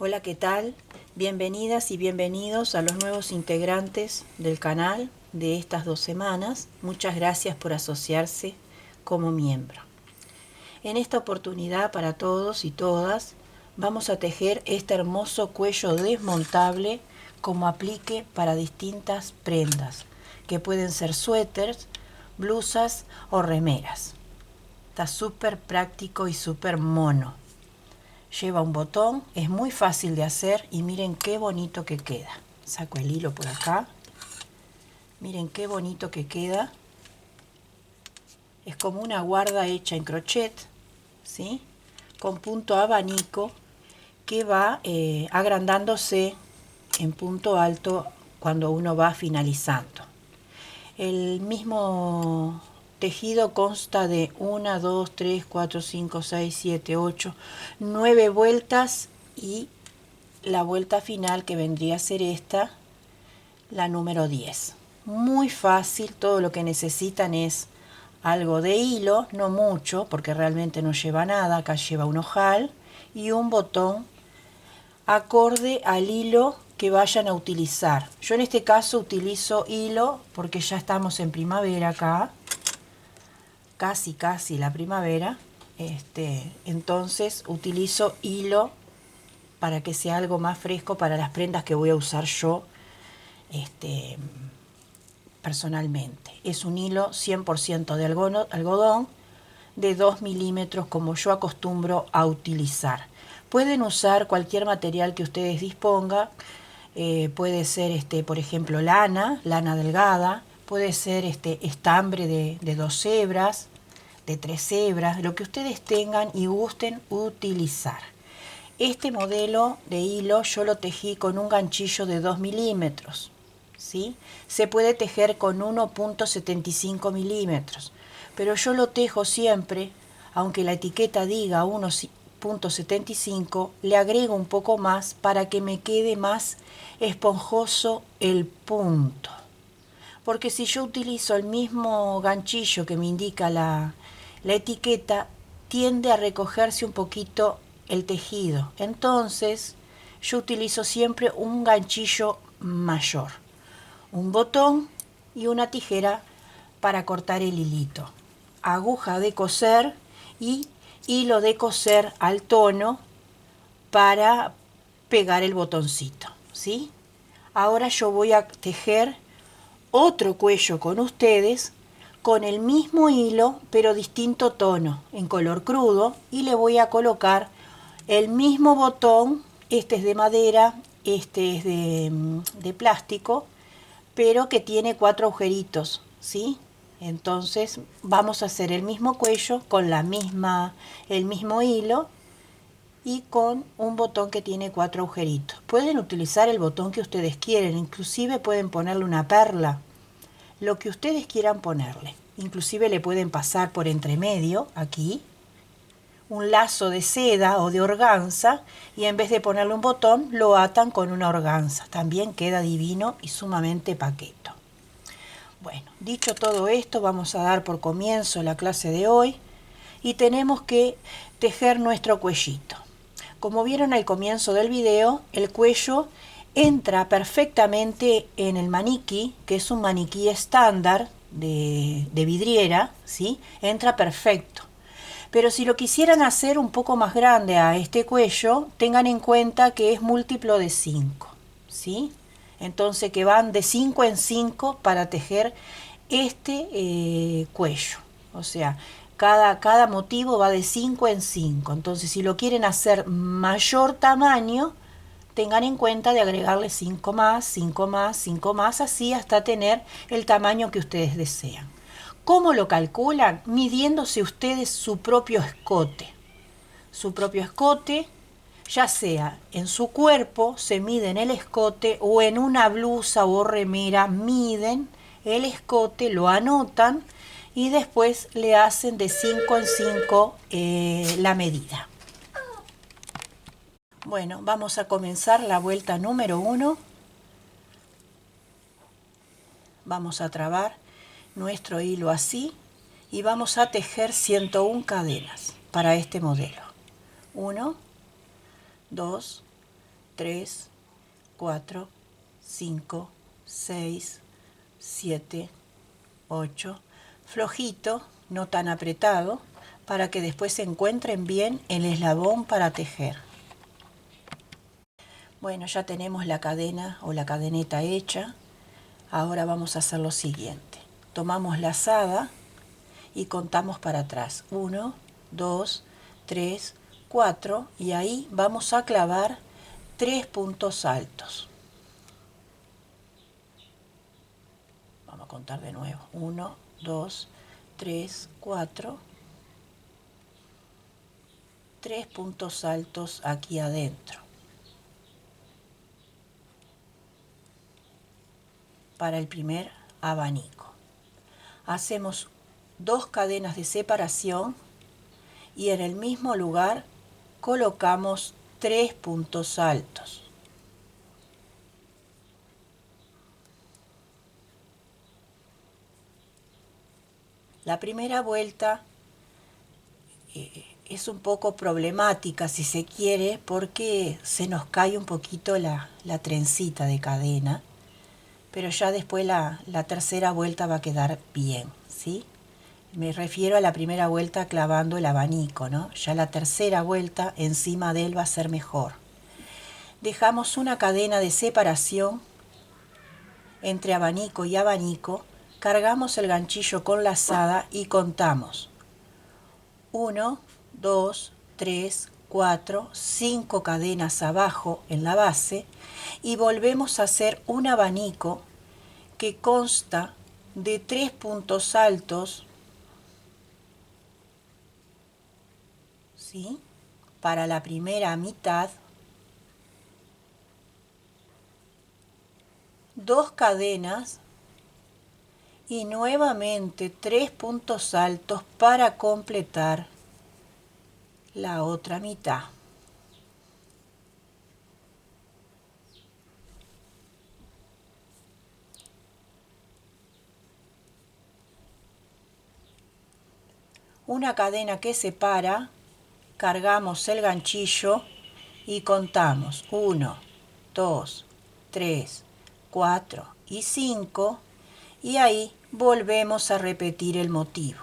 Hola, ¿qué tal? Bienvenidas y bienvenidos a los nuevos integrantes del canal de estas 2 semanas. Muchas gracias por asociarse como miembro. En esta oportunidad para todos y todas vamos a tejer este hermoso cuello desmontable como aplique para distintas prendas, que pueden ser suéteres, blusas o remeras. Está súper práctico y súper mono. Lleva un botón, es muy fácil de hacer y miren qué bonito que queda. Saco el hilo por acá. Miren qué bonito que queda. Es como una guarda hecha en crochet, ¿sí? Con punto abanico que va agrandándose en punto alto cuando uno va finalizando. El mismo tejido consta de 1, 2, 3, 4, 5, 6, 7, 8, 9 vueltas y la vuelta final que vendría a ser esta, la número 10. Muy fácil, todo lo que necesitan es algo de hilo, no mucho porque realmente no lleva nada, acá lleva un ojal y un botón acorde al hilo que vayan a utilizar. Yo en este caso utilizo hilo porque ya estamos en primavera acá, casi la primavera, entonces utilizo hilo para que sea algo más fresco para las prendas que voy a usar yo personalmente. Es un hilo 100% de algodón de 2 milímetros como yo acostumbro a utilizar. Pueden usar cualquier material que ustedes dispongan, puede ser por ejemplo lana delgada, puede ser estambre de 2 hebras, de 3 hebras, lo que ustedes tengan y gusten utilizar. Este modelo de hilo yo lo tejí con un ganchillo de 2 milímetros, ¿sí? Se puede tejer con 1,75 milímetros, pero yo lo tejo siempre, aunque la etiqueta diga 1,75, le agrego un poco más para que me quede más esponjoso el punto. Porque si yo utilizo el mismo ganchillo que me indica la etiqueta, tiende a recogerse un poquito el tejido. Entonces yo utilizo siempre un ganchillo mayor, un botón y una tijera para cortar el hilito, aguja de coser y hilo de coser al tono para pegar el botoncito, ¿sí? Ahora yo voy a tejer otro cuello con ustedes con el mismo hilo pero distinto tono en color crudo, y le voy a colocar el mismo botón. Este es de madera, este es de plástico, pero que tiene 4 agujeritos, ¿sí? Entonces vamos a hacer el mismo cuello con el mismo hilo y con un botón que tiene 4 agujeritos. Pueden utilizar el botón que ustedes quieren, inclusive pueden ponerle una perla, lo que ustedes quieran ponerle. Inclusive le pueden pasar por entre medio, aquí, un lazo de seda o de organza, y en vez de ponerle un botón, lo atan con una organza. También queda divino y sumamente paqueto. Bueno, dicho todo esto, vamos a dar por comienzo la clase de hoy y tenemos que tejer nuestro cuellito. Como vieron al comienzo del video, el cuello entra perfectamente en el maniquí, que es un maniquí estándar de vidriera, ¿sí? Entra perfecto. Pero si lo quisieran hacer un poco más grande a este cuello, tengan en cuenta que es múltiplo de 5, ¿sí? Entonces que van de 5 en 5 para tejer cuello. O sea, cada motivo va de 5 en 5. Entonces si lo quieren hacer mayor tamaño, tengan en cuenta de agregarle 5 más, 5 más, 5 más, así hasta tener el tamaño que ustedes desean. ¿Cómo lo calculan? Midiéndose ustedes su propio escote. Su propio escote, ya sea en su cuerpo, se miden el escote, o en una blusa o remera miden el escote, lo anotan y después le hacen de 5 en 5 la medida. Bueno, vamos a comenzar la vuelta número 1. Vamos a trabar nuestro hilo así y vamos a tejer 101 cadenas para este modelo. 1, 2, 3, 4, 5, 6, 7, 8. Flojito, no tan apretado, para que después se encuentren bien el eslabón para tejer. Bueno, ya tenemos la cadena o la cadeneta hecha. Ahora vamos a hacer lo siguiente. Tomamos la lazada y contamos para atrás. 1, 2, 3, 4 y ahí vamos a clavar 3 puntos altos. Vamos a contar de nuevo. 1, 2, 3, 4. 3 puntos altos aquí adentro. Para el primer abanico. Hacemos 2 cadenas de separación y en el mismo lugar colocamos 3 puntos altos. La primera vuelta es un poco problemática si se quiere porque se nos cae un poquito la trencita de cadena, pero ya después la tercera vuelta va a quedar bien, ¿sí? Me refiero a la primera vuelta clavando el abanico, ¿no? Ya la tercera vuelta encima de él va a ser mejor. Dejamos una cadena de separación entre abanico y abanico, cargamos el ganchillo con lazada y contamos 1, 2, 3, 4, 5 cadenas abajo en la base y volvemos a hacer un abanico que consta de 3 puntos altos, ¿sí? Para la primera mitad, 2 cadenas y nuevamente 3 puntos altos para completar la otra mitad. Una cadena que separa, cargamos el ganchillo y contamos 1, 2, 3, 4 y 5 y ahí volvemos a repetir el motivo.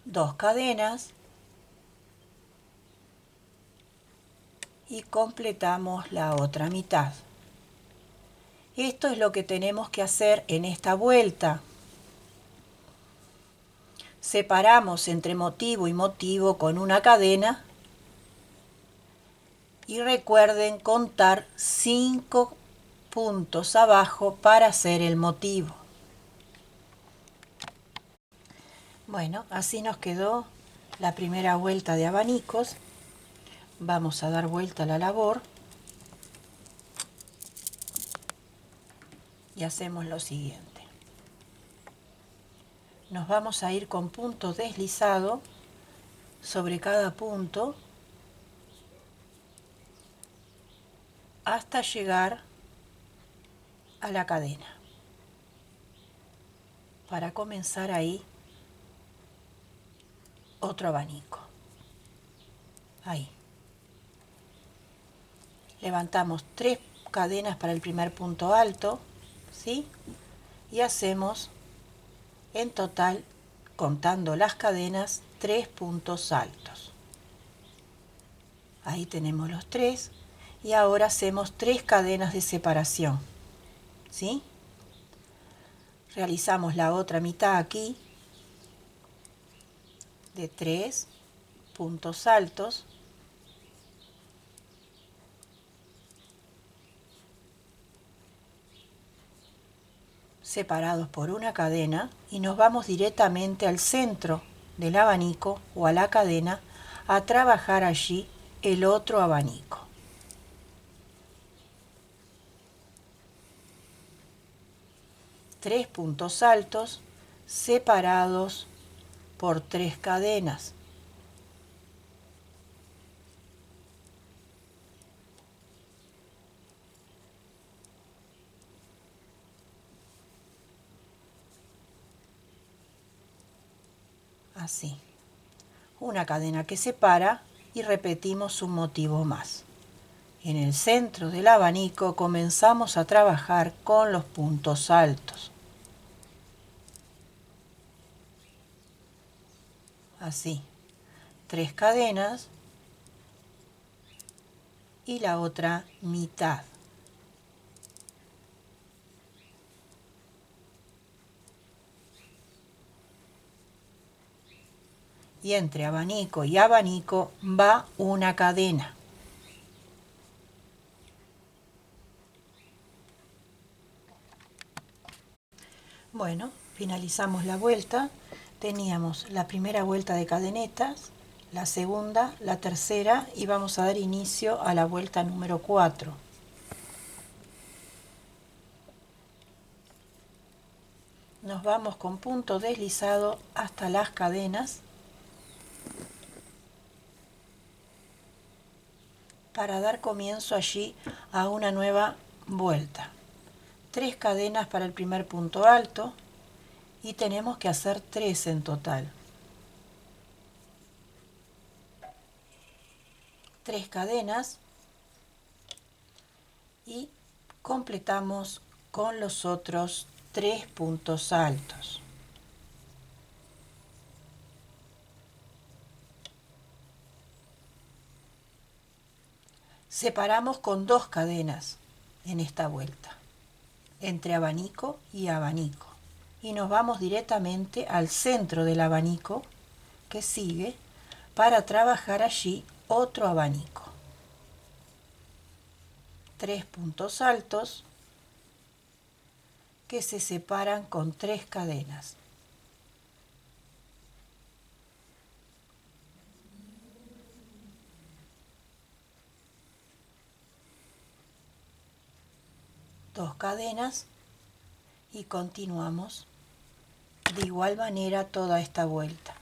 Dos cadenas y completamos la otra mitad. Esto es lo que tenemos que hacer en esta vuelta. Separamos entre motivo y motivo con una cadena y recuerden contar 5 puntos abajo para hacer el motivo. Bueno, así nos quedó la primera vuelta de abanicos. Vamos a dar vuelta a la labor y hacemos lo siguiente. Nos vamos a ir con punto deslizado sobre cada punto hasta llegar a la cadena. Para comenzar ahí otro abanico. Ahí. Levantamos 3 cadenas para el primer punto alto, ¿sí? Y hacemos en total, contando las cadenas, 3 puntos altos. Ahí tenemos los 3 y ahora hacemos 3 cadenas de separación, ¿sí? Realizamos la otra mitad aquí de 3 puntos altos. Separados por una cadena y nos vamos directamente al centro del abanico o a la cadena a trabajar allí el otro abanico. Tres puntos altos separados por 3 cadenas. así, una cadena que separa y repetimos un motivo más. En el centro del abanico comenzamos a trabajar con los puntos altos. Así, 3 cadenas y la otra mitad. Y entre abanico y abanico va una cadena. Bueno, finalizamos la vuelta. Teníamos la primera vuelta de cadenetas, la segunda, la tercera y vamos a dar inicio a la vuelta número 4. Nos vamos con punto deslizado hasta las cadenas para dar comienzo allí a una nueva vuelta. 3 cadenas para el primer punto alto y tenemos que hacer 3 en total. 3 cadenas y completamos con los otros 3 puntos altos. Separamos con 2 cadenas en esta vuelta, entre abanico y abanico, y nos vamos directamente al centro del abanico que sigue para trabajar allí otro abanico. 3 puntos altos que se separan con 3 cadenas. Dos cadenas y continuamos de igual manera toda esta vuelta.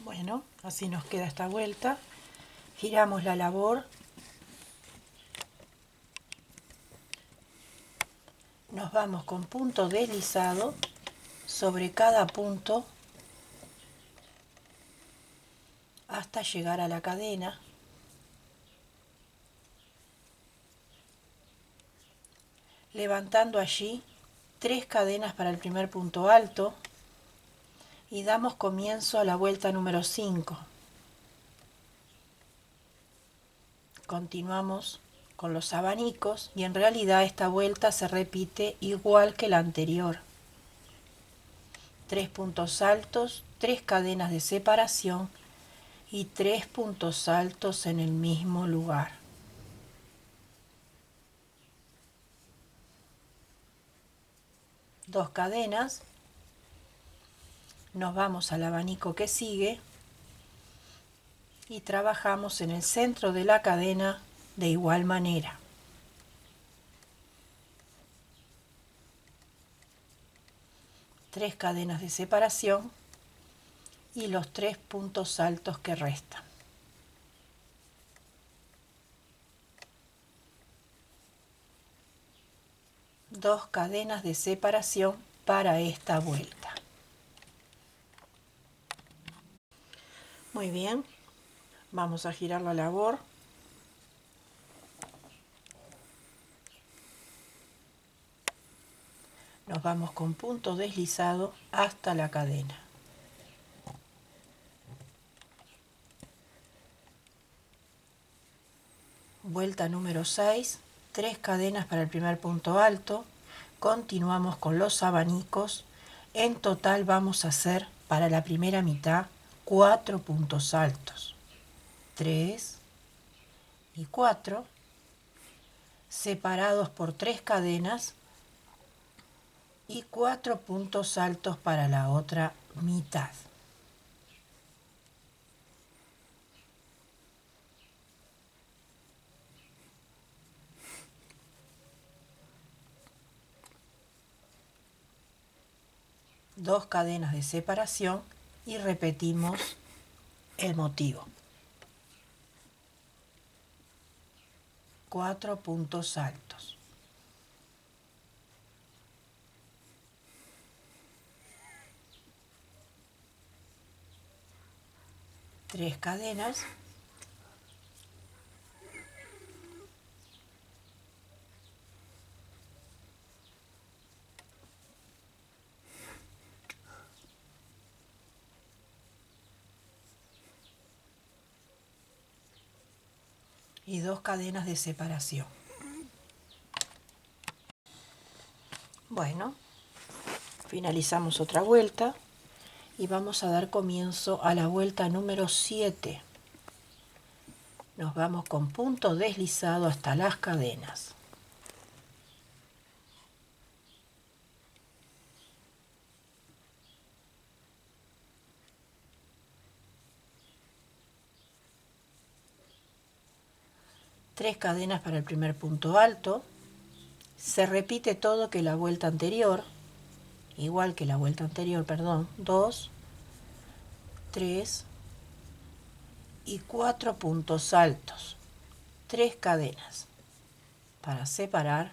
Bueno, así nos queda esta vuelta. Giramos la labor. Nos vamos con punto deslizado sobre cada punto hasta llegar a la cadena. Levantando allí 3 cadenas para el primer punto alto y damos comienzo a la vuelta número 5. Continuamos con los abanicos y en realidad esta vuelta se repite igual que la anterior. 3 puntos altos, 3 cadenas de separación y 3 puntos altos en el mismo lugar. Dos cadenas, nos vamos al abanico que sigue y trabajamos en el centro de la cadena de igual manera. Tres cadenas de separación y los 3 puntos altos que restan. Dos cadenas de separación para esta vuelta. Muy bien, vamos a girar la labor. Nos vamos con punto deslizado hasta la cadena. Vuelta número 6, 3 cadenas para el primer punto alto. Continuamos con los abanicos. En total vamos a hacer para la primera mitad 4 puntos altos. 3 y 4, separados por 3 cadenas y 4 puntos altos para la otra mitad. Dos cadenas de separación y repetimos el motivo. 4 puntos altos. 3 cadenas, y 2 cadenas de separación. Bueno, finalizamos otra vuelta y vamos a dar comienzo a la vuelta número 7. Nos vamos con punto deslizado hasta las cadenas. Tres cadenas para el primer punto alto. Se repite todo que la vuelta anterior, igual que la vuelta anterior, perdón. 2, 3 y 4 puntos altos. 3 cadenas para separar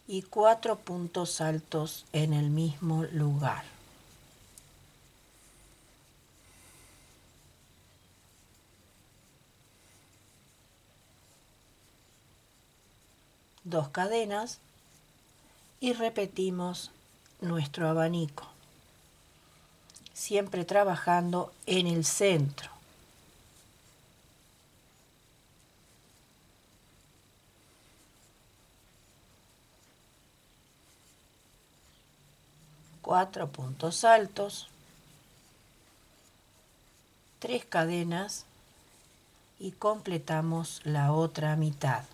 y 4 puntos altos en el mismo lugar. Dos cadenas y repetimos nuestro abanico, siempre trabajando en el centro. Cuatro puntos altos, 3 cadenas y completamos la otra mitad.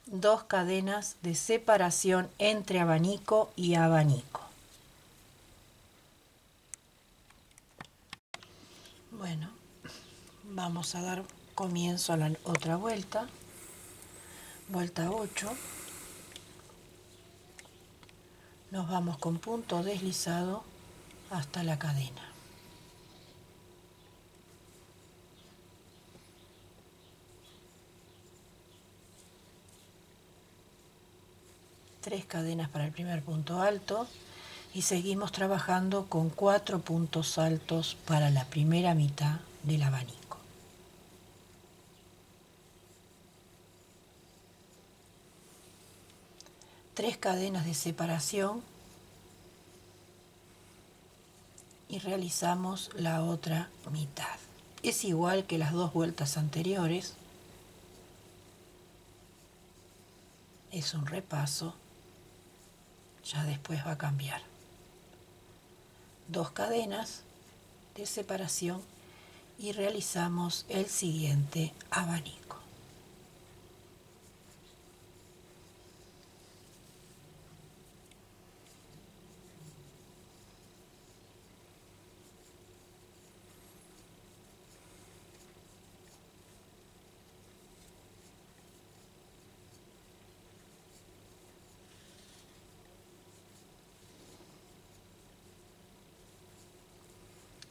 Dos cadenas de separación entre abanico y abanico. Bueno, vamos a dar comienzo a la otra vuelta. Vuelta 8. Nos vamos con punto deslizado hasta la cadena. Tres cadenas para el primer punto alto y seguimos trabajando con 4 puntos altos para la primera mitad del abanico. Tres cadenas de separación y realizamos la otra mitad. Es igual que las dos vueltas anteriores. Es un repaso. Ya después va a cambiar. Dos cadenas de separación y realizamos el siguiente abanico.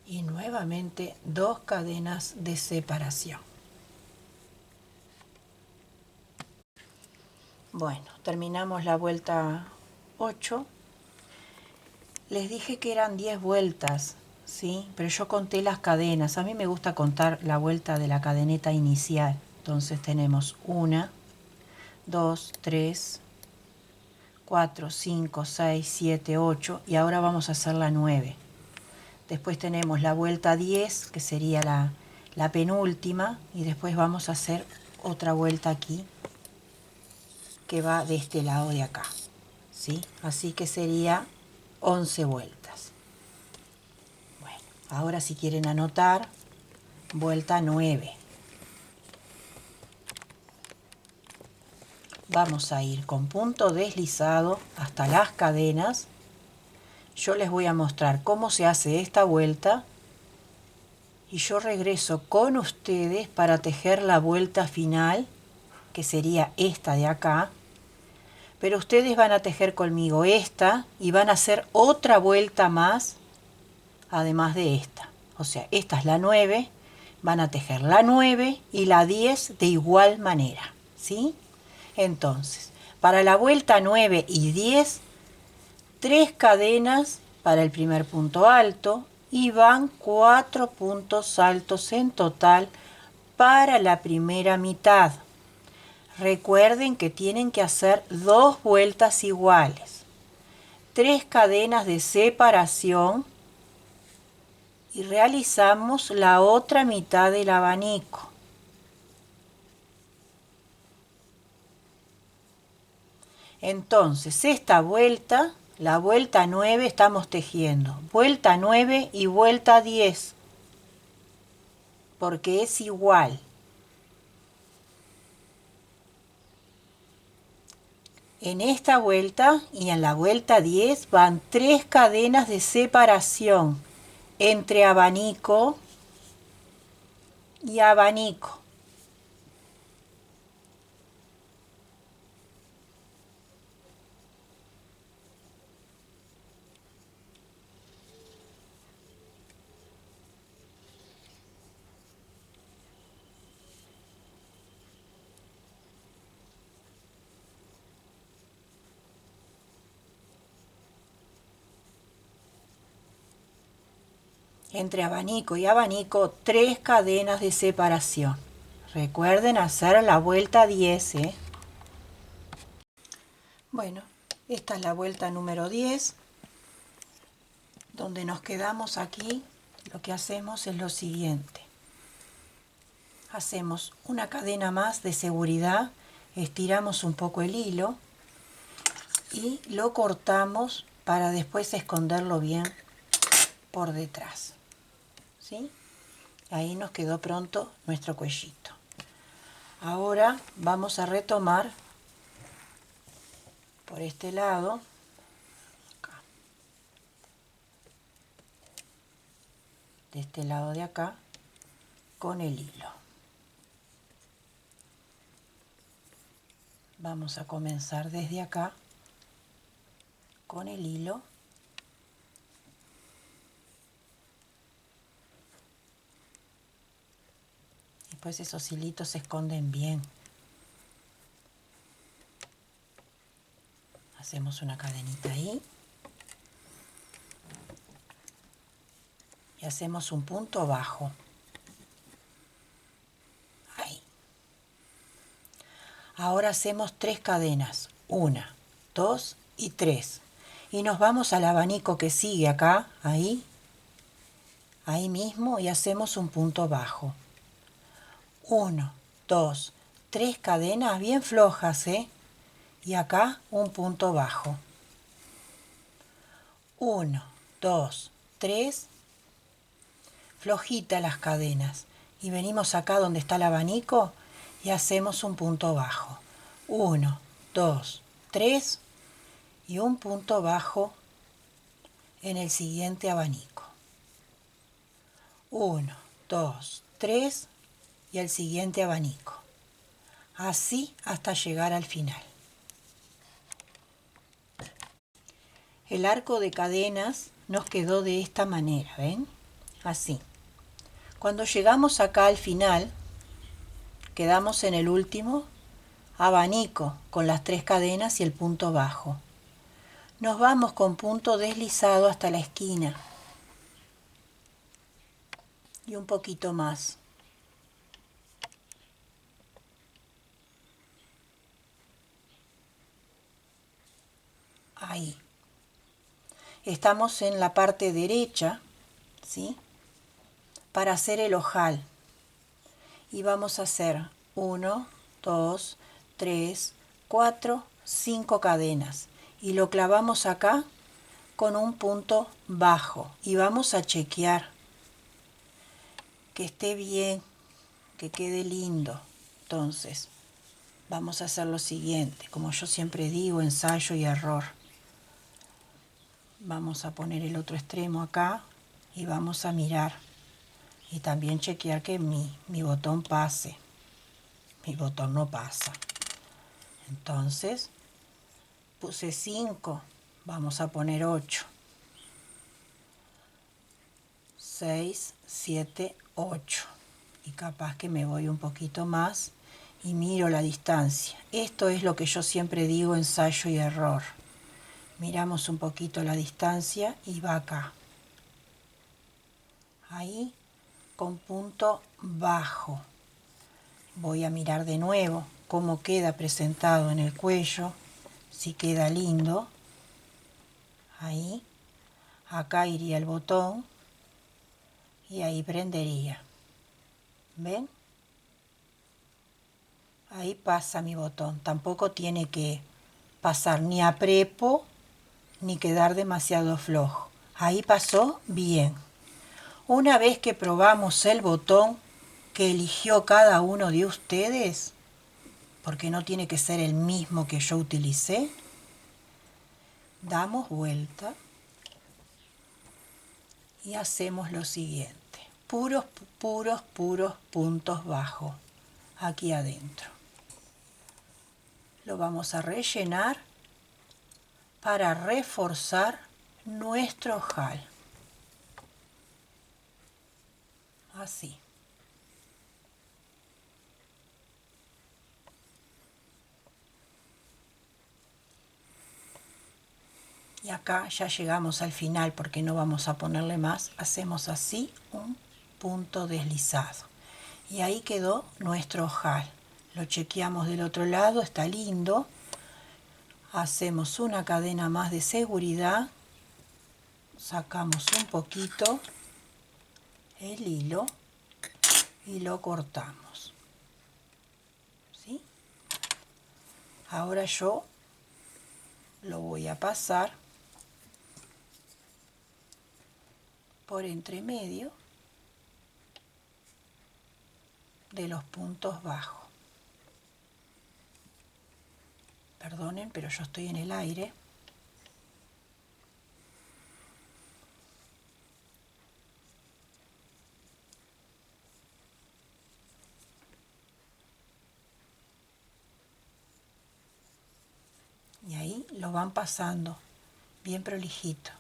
Y nuevamente 2 cadenas de separación. Bueno, terminamos la vuelta 8. Les dije que eran 10 vueltas, ¿sí? Pero yo conté las cadenas. A mí me gusta contar la vuelta de la cadeneta inicial. Entonces tenemos 1, 2, 3, 4, 5, 6, 7, 8 y ahora vamos a hacer la 9. Después tenemos la vuelta 10, que sería la penúltima, y después vamos a hacer otra vuelta aquí, que va de este lado de acá, ¿sí? Así que sería 11 vueltas. Bueno, ahora si quieren anotar, vuelta 9. Vamos a ir con punto deslizado hasta las cadenas. Yo les voy a mostrar cómo se hace esta vuelta y yo regreso con ustedes para tejer la vuelta final, que sería esta de acá, pero ustedes van a tejer conmigo esta y van a hacer otra vuelta más además de esta. O sea, esta es la 9, van a tejer la 9 y la 10 de igual manera, ¿sí? Entonces, para la vuelta 9 y 10, 3 cadenas para el primer punto alto y van 4 puntos altos en total para la primera mitad. Recuerden que tienen que hacer 2 vueltas iguales, 3 cadenas de separación y realizamos la otra mitad del abanico. Entonces, esta vuelta, la vuelta 9, estamos tejiendo vuelta 9 y vuelta 10, porque es igual. En esta vuelta y en la vuelta 10 van 3 cadenas de separación entre abanico y abanico. Entre abanico y abanico, 3 cadenas de separación. Recuerden hacer la vuelta 10, ¿eh? Bueno, esta es la vuelta número 10, donde nos quedamos aquí. Lo que hacemos es lo siguiente. Hacemos una cadena más de seguridad, estiramos un poco el hilo y lo cortamos para después esconderlo bien por detrás. ¿Sí? Ahí nos quedó pronto nuestro cuellito. Ahora vamos a retomar por este lado, acá, de este lado de acá, con el hilo. Vamos a comenzar desde acá con el hilo. Después esos hilitos se esconden bien. Hacemos una cadenita ahí. Y hacemos un punto bajo. Ahí. Ahora hacemos 3 cadenas. 1, 2 y 3. Y nos vamos al abanico que sigue acá, ahí. Ahí mismo y hacemos un punto bajo. 1, 2, 3 cadenas bien flojas, ¿eh? Y acá un punto bajo. 1, 2, 3. Flojitas las cadenas. Y venimos acá donde está el abanico y hacemos un punto bajo. 1, 2, 3 y un punto bajo en el siguiente abanico. 1, 2, 3 y el siguiente abanico. Así hasta llegar al final. El arco de cadenas nos quedó de esta manera, ¿ven? Así. Cuando llegamos acá al final, quedamos en el último abanico con las 3 cadenas y el punto bajo. Nos vamos con punto deslizado hasta la esquina y un poquito más. Ahí. Estamos en la parte derecha, ¿sí? Para hacer el ojal. Y vamos a hacer 1, 2, 3, 4, 5 cadenas. Y lo clavamos acá con un punto bajo. Y vamos a chequear que esté bien, que quede lindo. Entonces, vamos a hacer lo siguiente. Como yo siempre digo, ensayo y error. Vamos a poner el otro extremo acá y vamos a mirar. Y también chequear que mi botón pase. Mi botón no pasa. Entonces, puse 5. Vamos a poner 8. 6, 7, 8. Y capaz que me voy un poquito más y miro la distancia. Esto es lo que yo siempre digo, ensayo y error. Miramos un poquito la distancia y va acá. Ahí, con punto bajo. Voy a mirar de nuevo cómo queda presentado en el cuello, si queda lindo. Ahí, acá iría el botón y ahí prendería. ¿Ven? Ahí pasa mi botón. Tampoco tiene que pasar ni a prepo ni quedar demasiado flojo. Ahí pasó bien. Una vez que probamos el botón que eligió cada uno de ustedes, porque no tiene que ser el mismo que yo utilicé, damos vuelta y hacemos lo siguiente. Puros puntos bajos aquí adentro. Lo vamos a rellenar para reforzar nuestro ojal. Así. Y acá ya llegamos al final porque no vamos a ponerle más. Hacemos así un punto deslizado. Y ahí quedó nuestro ojal. Lo chequeamos del otro lado, está lindo. Hacemos una cadena más de seguridad. Sacamos un poquito el hilo y lo cortamos. ¿Sí? Ahora yo lo voy a pasar por entre medio de los puntos bajos. Perdonen, pero yo estoy en el aire. Y ahí lo van pasando bien prolijito.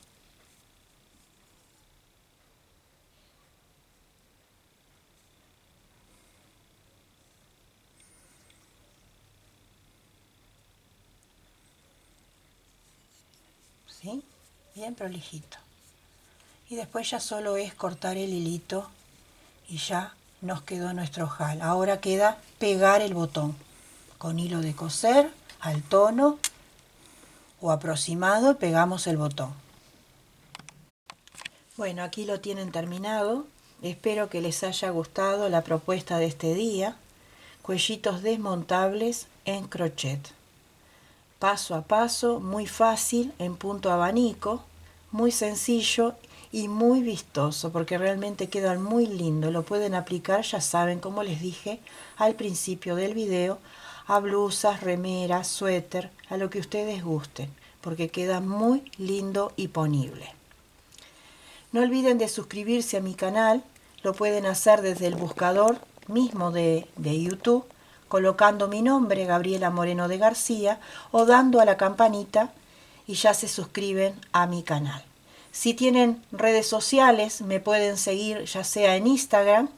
¿Sí? Bien prolijito. Y después ya solo es cortar el hilito y ya nos quedó nuestro ojal. Ahora queda pegar el botón con hilo de coser al tono o aproximado, pegamos el botón. Bueno, aquí lo tienen terminado. Espero que les haya gustado la propuesta de este día. Cuellitos desmontables en crochet. Paso a paso, muy fácil, en punto abanico, muy sencillo y muy vistoso, porque realmente quedan muy lindo. Lo pueden aplicar, ya saben, como les dije al principio del video, a blusas, remeras, suéter, a lo que ustedes gusten, porque queda muy lindo y ponible. No olviden de suscribirse a mi canal, lo pueden hacer desde el buscador mismo de YouTube, colocando mi nombre, Gabriela Moreno de García, o dando a la campanita y ya se suscriben a mi canal. Si tienen redes sociales, me pueden seguir ya sea en Instagram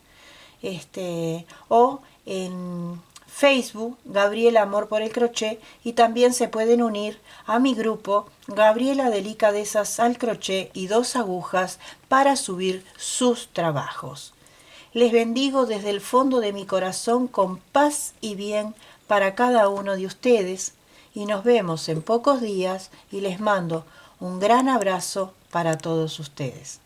o en Facebook, Gabriela Amor por el Crochet, y también se pueden unir a mi grupo Gabriela Delicadezas al Crochet y 2 agujas para subir sus trabajos. Les bendigo desde el fondo de mi corazón con paz y bien para cada uno de ustedes y nos vemos en pocos días y les mando un gran abrazo para todos ustedes.